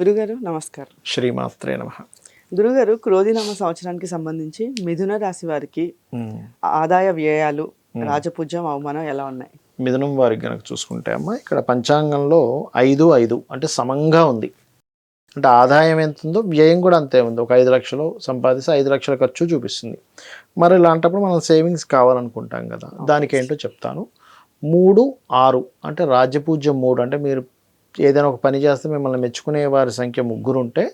గురుగారు నమస్కారం. శ్రీమాత్రే నమః. గురుగారు, క్రోధినామ సంవత్సరానికి సంబంధించి మిథున రాశి వారికి హ్మ్. ఆదాయ వ్యయాలు, రాజపూజ్యం, అవమానం ఎలా ఉన్నాయి? మిథునం వారికి గనక చూసుకుంటే అమ్మ ఇక్కడ పంచాంగంలో 5-5 అంటే సమంగా ఉంది. అంటే ఆదాయం ఎంత ఉందో వ్యయం కూడా అంతే ఉంది. ఒక 5 లక్షలు సంపాదిస్తే 5 లక్షల ఖర్చు చూపిస్తుంది. మరి ఇలాంటప్పుడు మనం సేవింగ్స్ కావాలనుకుంటాం కదా, దానికి ఏంటో చెప్తాను. 3-6 అంటే రాజ్యపూజ్యం 3 అంటే మీరు ఏదైనా ఒక పని చేస్తే మిమ్మల్ని మెచ్చుకునే వారి సంఖ్య 3 ఉంటే,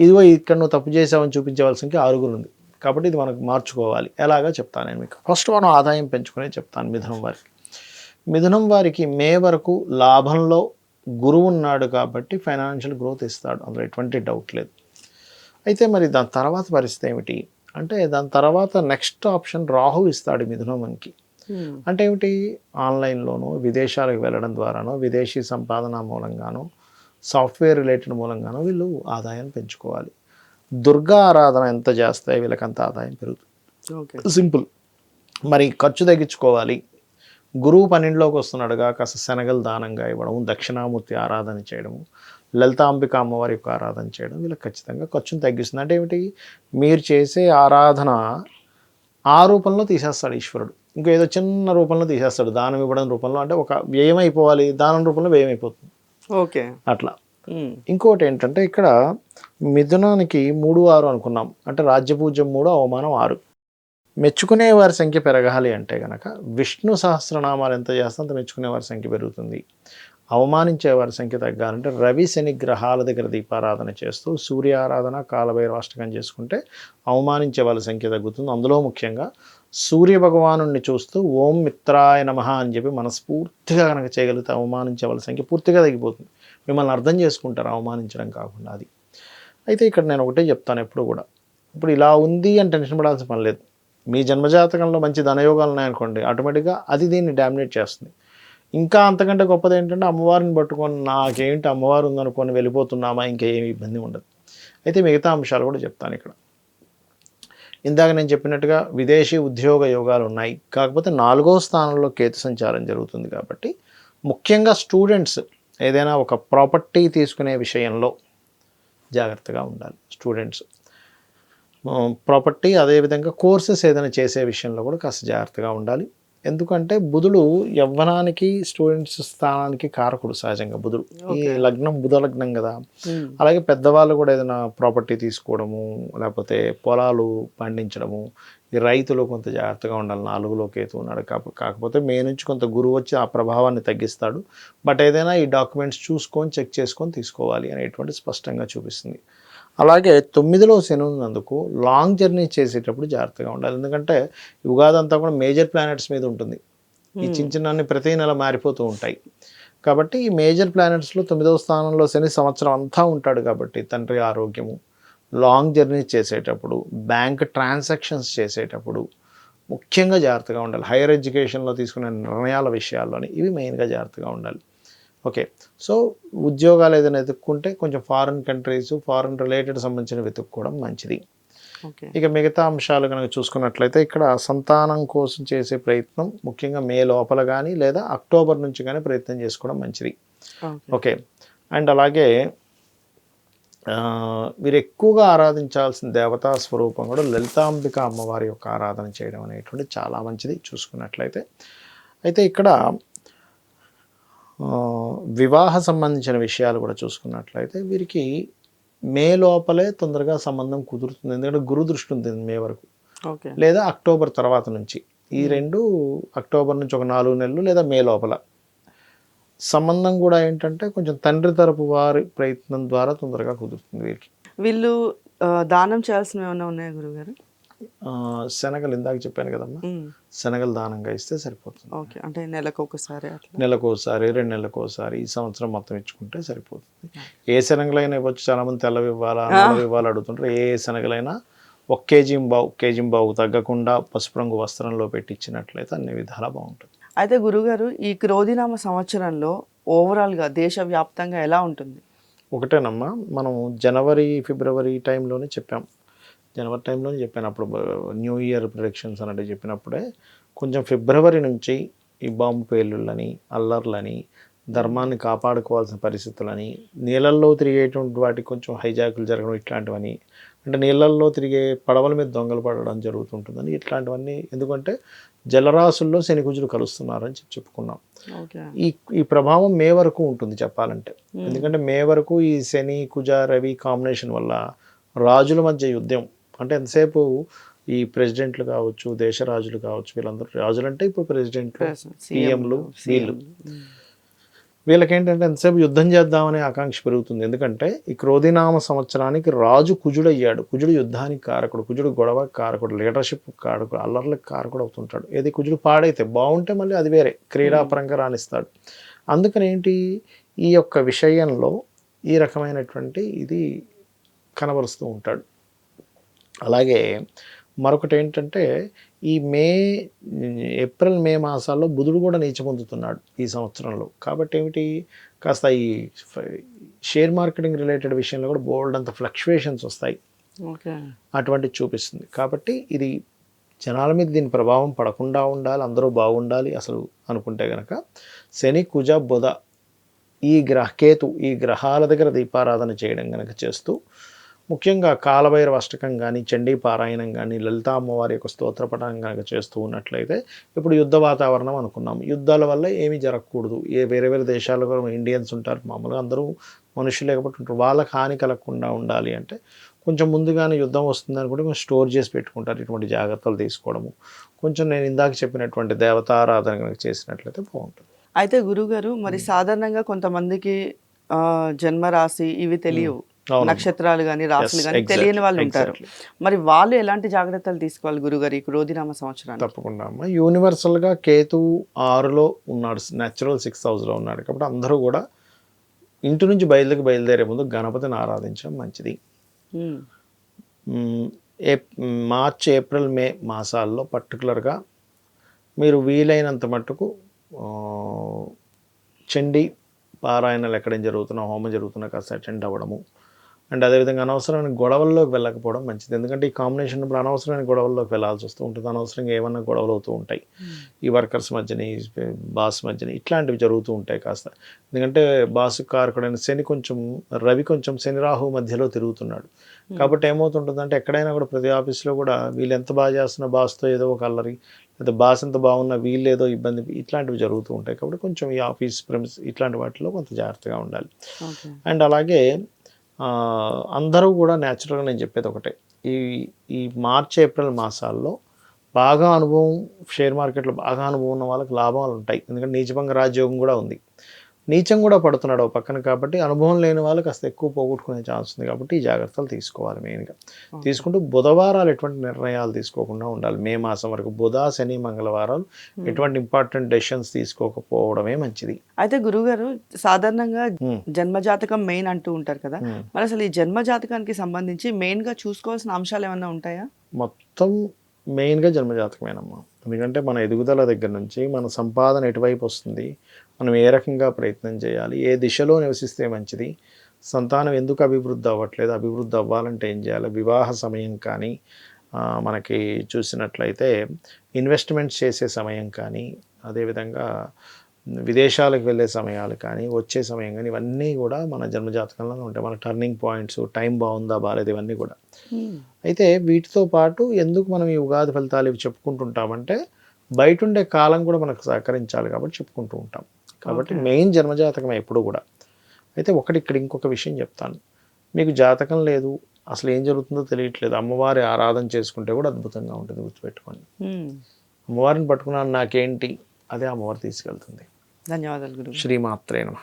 ఇదిగో ఇక్కడ నువ్వు తప్పు చేసావని చూపించే వాళ్ళ సంఖ్య 6 ఉంది. కాబట్టి ఇది మనకు మార్చుకోవాలి. ఎలాగా చెప్తాను నేను మీకు. ఫస్ట్ మనం ఆదాయం పెంచుకునే చెప్తాను మిథునం వారికి. మిథునం వారికి మే వరకు లాభంలో గురువు ఉన్నాడు కాబట్టి ఫైనాన్షియల్ గ్రోత్ ఇస్తాడు, అందులో ఎటువంటి డౌట్ లేదు. అయితే మరి దాని తర్వాత పరిస్థితి ఏమిటి అంటే, దాని తర్వాత నెక్స్ట్ ఆప్షన్ రాహు ఇస్తాడు మిథునంకి. అంటే ఏమిటి, ఆన్లైన్లోనో విదేశాలకు వెళ్ళడం ద్వారానో విదేశీ సంపాదన మూలంగానో సాఫ్ట్వేర్ రిలేటెడ్ మూలంగానో వీళ్ళు ఆదాయం పెంచుకోవాలి. దుర్గా ఆరాధన ఎంత చేస్తాయి వీళ్ళకంత ఆదాయం పెరుగుతుంది. సింపుల్. మరి ఖర్చు తగ్గించుకోవాలి, గురువు 12లోకి వస్తున్నాడుగా, కాస్త శనగలు దానంగా ఇవ్వడం, దక్షిణామూర్తి ఆరాధన చేయడము, లలితాంబిక అమ్మవారి యొక్క ఆరాధన చేయడం వీళ్ళకి ఖచ్చితంగా ఖర్చును తగ్గిస్తుంది. అంటే ఏమిటి, మీరు చేసే ఆరాధన ఆ రూపంలో తీసేస్తాడు ఈశ్వరుడు, ఇంకా ఏదో చిన్న రూపంలో తీసేస్తాడు, దానం ఇవ్వడం రూపంలో. అంటే ఒక వ్యయం అయిపోవాలి, దానం రూపంలో వ్యయం అయిపోతుంది. ఓకే, అట్లా. ఇంకోటి ఏంటంటే ఇక్కడ మిథునానికి 3-6 అనుకున్నాం అంటే రాజ్యపూజ్యం 3, అవమానం 6. మెచ్చుకునే వారి సంఖ్య పెరగాలి అంటే కనుక విష్ణు సహస్రనామాలు ఎంత చేస్తే అంత మెచ్చుకునే వారి సంఖ్య పెరుగుతుంది. అవమానించే వారి సంఖ్య తగ్గాలంటే రవి శని గ్రహాల దగ్గర దీపారాధన చేస్తూ సూర్య ఆరాధన, కాలభైరవాష్టకం చేసుకుంటే అవమానించే వాళ్ళ సంఖ్య తగ్గుతుంది. అందులో ముఖ్యంగా సూర్య భగవానుడిని చూస్తూ ఓం మిత్రాయ నమః అని చెప్పి మనస్ఫూర్తిగా కనుక చేయగలిగితే అవమానించే వాళ్ళ సంఖ్య పూర్తిగా తగ్గిపోతుంది. మిమ్మల్ని అర్థం చేసుకుంటారు, అవమానించడం కాకుండా. అది అయితే ఇక్కడ నేను ఒకటే చెప్తాను ఎప్పుడు కూడా, ఇప్పుడు ఇలా ఉంది అని టెన్షన్ పడాల్సిన పని లేదు. మీ జన్మజాతకంలో మంచి ధనయోగాలు ఉన్నాయనుకోండి, ఆటోమేటిక్గా అది దీన్ని డామినేట్ చేస్తుంది. ఇంకా అంతకంటే గొప్పది ఏంటంటే అమ్మవారిని పట్టుకొని నాకేంటి అమ్మవారు ఉందనుకొని వెళ్ళిపోతున్నామా, ఇంకా ఏమి ఇబ్బంది ఉండదు. అయితే మిగతా అంశాలు కూడా చెప్తాను ఇక్కడ. ఇందాక నేను చెప్పినట్టుగా విదేశీ ఉద్యోగ యోగాలు ఉన్నాయి, కాకపోతే 4వ స్థానంలో కేతు సంచారం జరుగుతుంది కాబట్టి ముఖ్యంగా స్టూడెంట్స్ ఏదైనా ఒక ప్రాపర్టీ తీసుకునే విషయంలో జాగ్రత్తగా ఉండాలి. స్టూడెంట్స్ ప్రాపర్టీ, అదేవిధంగా కోర్సెస్ ఏదైనా చేసే విషయంలో కూడా కాస్త జాగ్రత్తగా ఉండాలి. ఎందుకంటే బుధుడు యవ్వనానికి స్టూడెంట్స్ స్థానానికి కారకుడు సహజంగా బుధుడు. ఈ లగ్నం బుధ లగ్నం కదా. అలాగే పెద్దవాళ్ళు కూడా ఏదైనా ప్రాపర్టీ తీసుకోవడము, లేకపోతే పొలాలు పండించడము, ఈ రైతులు కొంత జాగ్రత్తగా ఉండాలి. 4లో కేతు ఉన్నాడు కాకపోతే మే నుంచి కొంత గురువు వచ్చి ఆ ప్రభావాన్ని తగ్గిస్తాడు. బట్ ఏదైనా ఈ డాక్యుమెంట్స్ చూసుకొని చెక్ చేసుకొని తీసుకోవాలి అనేటువంటి స్పష్టంగా చూపిస్తుంది. అలాగే 9లో శని ఉన్నందుకు లాంగ్ జర్నీ చేసేటప్పుడు జాగ్రత్తగా ఉండాలి. ఎందుకంటే ఉగాది అంతా కూడా మేజర్ ప్లానెట్స్ మీద ఉంటుంది. ఈ చిన్న చిన్న ప్రతి నెల మారిపోతూ ఉంటాయి కాబట్టి ఈ మేజర్ ప్లానెట్స్లో 9వ స్థానంలో శని సంవత్సరం అంతా ఉంటాడు కాబట్టి తండ్రి ఆరోగ్యము, లాంగ్ జర్నీ చేసేటప్పుడు, బ్యాంక్ ట్రాన్సాక్షన్స్ చేసేటప్పుడు ముఖ్యంగా జాగ్రత్తగా ఉండాలి. హైయర్ ఎడ్యుకేషన్లో తీసుకునే నిర్ణయాల విషయాల్లోని ఇవి మెయిన్గా జాగ్రత్తగా ఉండాలి. ఓకే, సో ఉద్యోగాలు ఏదైనా వెతుక్కుంటే కొంచెం ఫారిన్ కంట్రీస్, ఫారిన్ రిలేటెడ్ సంబంధించిన వెతుక్కోవడం మంచిది. ఇక మిగతా అంశాలు కనుక చూసుకున్నట్లయితే ఇక్కడ సంతానం కోసం చేసే ప్రయత్నం ముఖ్యంగా మే లోపల కానీ లేదా అక్టోబర్ నుంచి కానీ ప్రయత్నం చేసుకోవడం మంచిది. ఓకే, అండ్ అలాగే మీరు ఎక్కువగా ఆరాధించాల్సిన దేవతా స్వరూపం కూడా లలితాంబిక అమ్మవారి యొక్క ఆరాధన చేయడం అనేటువంటి చాలా మంచిది చూసుకున్నట్లయితే. అయితే ఇక్కడ వివాహ సంబంధించిన విషయాలు కూడా చూసుకున్నట్లయితే వీరికి మే లోపలే తొందరగా సంబంధం కుదురుతుంది. ఎందుకంటే గురు దృష్టి ఉంటుంది మే వరకు, లేదా అక్టోబర్ తర్వాత నుంచి. ఈ రెండు అక్టోబర్ నుంచి ఒక 4 నెలలు లేదా మే లోపల సంబంధం కూడా ఏంటంటే కొంచెం తండ్రి తరపు వారి ప్రయత్నం ద్వారా తొందరగా కుదురుతుంది వీరికి. వీళ్ళు దానం చేయాల్సినవి ఏమైనా ఉన్నాయా గురుగారు? శనగలు ఇందాక చెప్పాను కదమ్మా, శనగలు దానంగా ఇస్తే సరిపోతుంది. ఓకే, అంటే నెలకొకసారి, 2 నెలలకోసారి ఈ సంవత్సరం మొత్తం ఇచ్చుకుంటే సరిపోతుంది. ఏ శనగలైనా ఇవ్వచ్చు. చాలామంది తెల్లవి ఇవ్వాలా, నల్లవి ఇవ్వాలా అడుగుతుంటారు. ఏ శనగలైనా 1 కేజీ బావు తగ్గకుండా పసుపు రంగు వస్త్రంలో పెట్టి ఇచ్చినట్లయితే అన్ని విధాలా బాగుంటుంది. అయితే గురుగారు, ఈ క్రోధినామ సంవత్సరంలో ఓవరాల్గా దేశవ్యాప్తంగా ఎలా ఉంటుంది? ఒకటేనమ్మా, మనం జనవరి ఫిబ్రవరి టైంలోనే చెప్పాం. జనవరి టైంలోనే చెప్పాను, అప్పుడు న్యూ ఇయర్ ప్రిడిక్షన్స్ అన్నట్టు చెప్పినప్పుడే కొంచెం ఫిబ్రవరి నుంచి ఈ బాంబు పేలుళ్ళని, అల్లర్లని, ధర్మాన్ని కాపాడుకోవాల్సిన పరిస్థితులని, నీళ్ళల్లో తిరిగేటువంటి వాటికి కొంచెం హైజాకులు జరగడం ఇట్లాంటివని, అంటే నీళ్ళల్లో తిరిగే పడవల మీద దొంగలు పడడం జరుగుతుంటుందని ఇట్లాంటివన్నీ. ఎందుకంటే జలరాశుల్లో శని కుజులు కలుస్తున్నారని చెప్పుకున్నాం. ఓకే. ఈ ఈ ప్రభావం మే వరకు ఉంటుంది చెప్పాలంటే. ఎందుకంటే మే వరకు ఈ శని కుజ రవి కాంబినేషన్ వల్ల రాజుల మధ్య యుద్ధం, అంటే ఎంతసేపు ఈ ప్రెసిడెంట్లు కావచ్చు, దేశ రాజులు కావచ్చు, వీళ్ళందరూ రాజులు అంటే ఇప్పుడు ప్రెసిడెంట్లు, పిఎంలు, వీళ్ళకేంటంటే ఎంతసేపు యుద్ధం చేద్దామనే ఆకాంక్ష పెరుగుతుంది. ఎందుకంటే ఈ క్రోధినామ సంవత్సరానికి రాజు కుజుడు అయ్యాడు. కుజుడు యుద్ధానికి కారకుడు, కుజుడు గొడవ కారకుడు, లీడర్షిప్ కారకుడు, అల్లర్లకు కారకుడు అవుతుంటాడు. ఏది కుజుడు పాడైతే బాగుంటే మళ్ళీ అది వేరే క్రీడాపరంగా రాణిస్తాడు. అందుకని ఏంటి, ఈ యొక్క విషయంలో ఈ రకమైనటువంటి ఇది కనబరుస్తూ ఉంటాడు. అలాగే మరొకటి ఏంటంటే ఈ ఏప్రిల్ మే మాసాల్లో బుధుడు కూడా నీచ పొందుతున్నాడు ఈ సంవత్సరంలో. కాబట్టి ఏమిటి, కాస్త ఈ షేర్ మార్కెటింగ్ రిలేటెడ్ విషయంలో కూడా బోల్డ్ అంత ఫ్లక్చువేషన్స్ వస్తాయి, అటువంటిది చూపిస్తుంది. కాబట్టి ఇది జనాల మీద దీని ప్రభావం పడకుండా ఉండాలి, అందరూ బాగుండాలి అసలు అనుకుంటే కనుక శని కుజ బుధ ఈ కేతు ఈ గ్రహాల దగ్గర దీపారాధన చేయడం కనుక చేస్తూ, ముఖ్యంగా కాలభైరవ అష్టకం కానీ, చండీ పారాయణం కానీ, లలితా అమ్మవారి యొక్క స్తోత్రపఠనం కనుక చేస్తూ ఉన్నట్లయితే, ఇప్పుడు యుద్ధ వాతావరణం అనుకున్నాం, యుద్ధాల వల్ల ఏమీ జరగకూడదు. వేరే వేరే దేశాల్లో కూడా ఇండియన్స్ ఉంటారు, మామూలుగా అందరూ మనుషులు కాబట్టి ఉంటారు, వాళ్ళకి హాని కలగకుండా ఉండాలి అంటే కొంచెం ముందుగానే యుద్ధం వస్తుందని కూడా కొంచెం స్టోర్ చేసి పెట్టుకుంటారు. ఇటువంటి జాగ్రత్తలు తీసుకోవడము, కొంచెం నేను ఇందాక చెప్పినటువంటి దేవతారాధన కనుక చేసినట్లయితే బాగుంటుంది. అయితే గురుగారు, మరి సాధారణంగా కొంతమందికి జన్మరాశి ఇవి తెలియవు, నక్షత్రాలు కానీ రాశులు కానీ తెలియని వాళ్ళు ఉంటారు. మరి వాళ్ళు ఎలాంటి జాగ్రత్తలు తీసుకోవాలి గురుగారు ఈ క్రోధినామ సంవత్సరాన్ని? తప్పకుండా అమ్మ, యూనివర్సల్గా కేతు 6లో ఉన్నాడు, న్యాచురల్ 6th హౌస్లో ఉన్నాడు. కాబట్టి అందరూ కూడా ఇంటి నుంచి బయలుదేరే ముందు గణపతిని ఆరాధించడం మంచిది. మార్చ్ ఏప్రిల్ మే మాసాల్లో పర్టికులర్గా మీరు వీలైనంత మట్టుకు చండీ పారాయణాలు ఎక్కడైనా జరుగుతున్నా, హోమం జరుగుతున్నా కాస్త అటెండ్ అవ్వడము. అండ్ అదేవిధంగా అనవసరమైన గొడవల్లోకి వెళ్ళకపోవడం మంచిది. ఎందుకంటే ఈ కాంబినేషన్ ఇప్పుడు అనవసరమైన గొడవల్లోకి వెళ్ళాల్సి వస్తూ ఉంటుంది, అనవసరంగా ఏమన్నా గొడవలు అవుతూ ఉంటాయి ఈ వర్కర్స్ మధ్యని, బాస్ మధ్యని, ఇట్లాంటివి జరుగుతూ ఉంటాయి కాస్త. ఎందుకంటే బాసు కారకుడైన శని కొంచెం, రవి కొంచెం శని రాహు మధ్యలో తిరుగుతున్నాడు. కాబట్టి ఏమవుతుంటుందంటే ఎక్కడైనా కూడా ప్రతి ఆఫీస్లో కూడా వీళ్ళు ఎంత బాగా చేస్తున్న బాస్తో ఏదో ఒక అల్లరి, లేదా బాస్ ఎంత బాగున్నా వీళ్ళు ఏదో ఇబ్బంది, ఇట్లాంటివి జరుగుతూ ఉంటాయి. కాబట్టి కొంచెం ఈ ఆఫీస్ ప్రెమిస్ ఇట్లాంటి వాటిలో కొంత జాగ్రత్తగా ఉండాలి. అండ్ అలాగే అందరూ కూడా న్యాచురల్గా నేను చెప్పేది ఒకటే, ఈ మార్చ్ ఏప్రిల్ మాసాల్లో బాగా అనుభవం, షేర్ మార్కెట్లో బాగా అనుభవం ఉన్న వాళ్ళకి లాభాలు ఉంటాయి. ఎందుకంటే నీచభంగ రాజయోగం కూడా ఉంది, నీచం కూడా పడుతున్నాడు ఒక పక్కన. కాబట్టి అనుభవం లేని వాళ్ళు కాస్త ఎక్కువ పోగొట్టుకునే ఛాన్స్ ఉంది. కాబట్టి ఈ జాగ్రత్తలు తీసుకోవాలి. మెయిన్గా తీసుకుంటూ బుధవారాలు ఎటువంటి నిర్ణయాలు తీసుకోకుండా ఉండాలి. మే మాసం వరకు బుధ శని మంగళవారాలు ఎటువంటి ఇంపార్టెంట్ డెసిషన్స్ తీసుకోకపోవడమే మంచిది. అయితే గురుగారు, సాధారణంగా జన్మజాతకం మెయిన్ అంటూ ఉంటారు కదా, మరి అసలు ఈ జన్మజాతకానికి సంబంధించి మెయిన్గా చూసుకోవాల్సిన అంశాలు ఏమైనా ఉంటాయా? మొత్తం మెయిన్గా జన్మజాతకమేనమ్మా. ఎందుకంటే మన ఎదుగుదల దగ్గర నుంచి మన సంపాదన ఎటువైపు వస్తుంది, మనం ఏ రకంగా ప్రయత్నం చేయాలి, ఏ దిశలో నివసిస్తే మంచిది, సంతానం ఎందుకు అభివృద్ధి అవ్వట్లేదు, అభివృద్ధి అవ్వాలంటే ఏం చేయాలి, వివాహ సమయం కానీ, మనకి చూసినట్లయితే ఇన్వెస్ట్మెంట్స్ చేసే సమయం కానీ, అదేవిధంగా విదేశాలకు వెళ్ళే సమయాలు కానీ, వచ్చే సమయం కానీ, ఇవన్నీ కూడా మన జన్మజాతకంలో ఉంటాయి. మన టర్నింగ్ పాయింట్స్, టైం బాగుందా బాగాలేదు, ఇవన్నీ కూడా. అయితే వీటితో పాటు ఎందుకు మనం ఈ ఉగాది ఫలితాలు ఇవి చెప్పుకుంటుంటామంటే, బయట ఉండే కాలం కూడా మనకు సహకరించాలి కాబట్టి చెప్పుకుంటూ ఉంటాం. కాబట్టి మెయిన్ జన్మజాతకమే ఎప్పుడు కూడా. అయితే ఇక్కడ ఇంకొక విషయం చెప్తాను, మీకు జాతకం లేదు, అసలు ఏం జరుగుతుందో తెలియట్లేదు, అమ్మవారి ఆరాధన చేసుకుంటే కూడా అద్భుతంగా ఉంటుంది, గుర్తుపెట్టుకోండి. అమ్మవారిని పట్టుకున్నాను నాకేంటి, అదే అమ్మవారు తీసుకెళ్తుంది. ధన్యవాదాలు గురువు. శ్రీమాత్రే నమః.